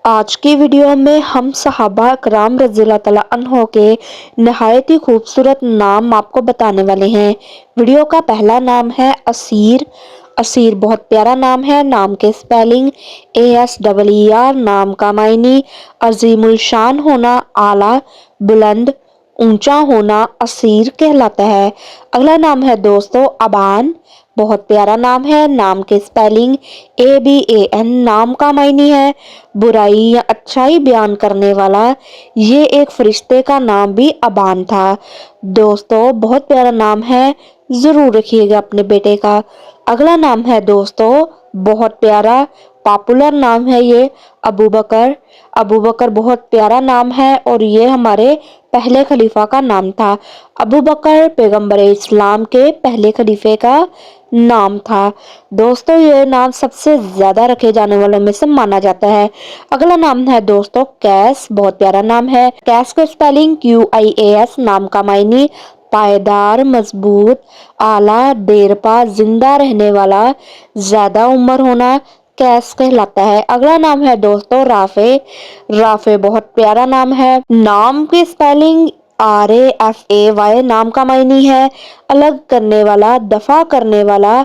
آج کی ویڈیو میں ہم صحابہ کرام رضی اللہ تعالیٰ عنہ کے نہایت ہی خوبصورت نام آپ کو بتانے والے ہیں۔ ویڈیو کا پہلا نام ہے اسیر۔ اسیر بہت پیارا نام ہے۔ نام کے سپیلنگ ASEER۔ نام کا معنی عظیم الشان ہونا، اعلیٰ، بلند، اونچا ہونا اسیر کہلاتا ہے۔ اگلا نام ہے دوستو ابان۔ بہت پیارا نام ہے۔ نام کے سپیلنگ ABAN۔ نام کا معنی ہے برائی یا اچھائی بیان کرنے والا۔ یہ ایک فرشتے کا نام بھی ابان تھا۔ دوستو بہت پیارا نام ہے، ضرور رکھیے گا اپنے بیٹے کا۔ اگلا نام ہے دوستو بہت پیارا پاپولر نام ہے یہ ابو بکر۔ ابو بکر بہت پیارا نام ہے اور یہ ہمارے پہلے خلیفہ کا نام تھا۔ ابو بکر پیغمبر اسلام کے پہلے خلیفے کا نام تھا۔ دوستو یہ نام سب سے زیادہ رکھے جانے والوں میں سے مانا جاتا ہے۔ اگلا نام ہے دوستو قیس۔ بہت پیارا نام ہے۔ قیس کا سپیلنگ QIAS۔ نام کا معنی پائیدار، مضبوط، اعلیٰ، دیرپا، زندہ رہنے والا، زیادہ عمر ہونا قیس کہلاتا ہے۔ اگلا نام ہے دوستو رافع۔ رافع بہت پیارا نام ہے۔ نام کی سپیلنگ RAFAY۔ نام کا معنی ہے الگ کرنے والا، دفع کرنے والا۔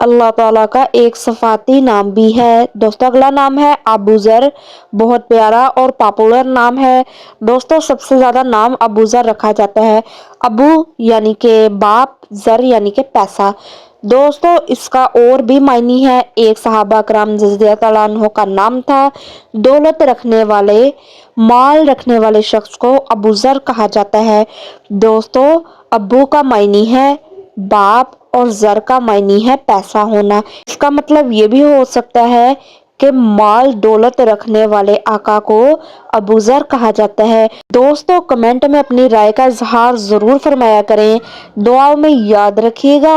اللہ تعالیٰ کا ایک صفاتی نام بھی ہے۔ دوستو اگلا نام ہے ابو ذر۔ بہت پیارا اور پاپولر نام ہے۔ دوستو سب سے زیادہ نام ابو ذر رکھا جاتا ہے۔ ابو یعنی کہ باپ، ذر یعنی کہ پیسہ۔ دوستو اس کا اور بھی معنی ہے۔ ایک صحابہ کرام رضی اللہ تعالیٰ عنہ کا نام تھا۔ دولت رکھنے والے، مال رکھنے والے شخص کو ابو ذر کہا جاتا ہے۔ دوستو ابو کا معنی ہے باپ اور ذر کا معنی ہے پیسہ ہونا۔ اس کا مطلب یہ بھی ہو سکتا ہے کہ مال دولت رکھنے والے آقا کو ابو ذر کہا جاتا ہے۔ دوستو کمنٹ میں اپنی رائے کا اظہار ضرور فرمایا کریں۔ دعاؤں میں یاد رکھیے گا۔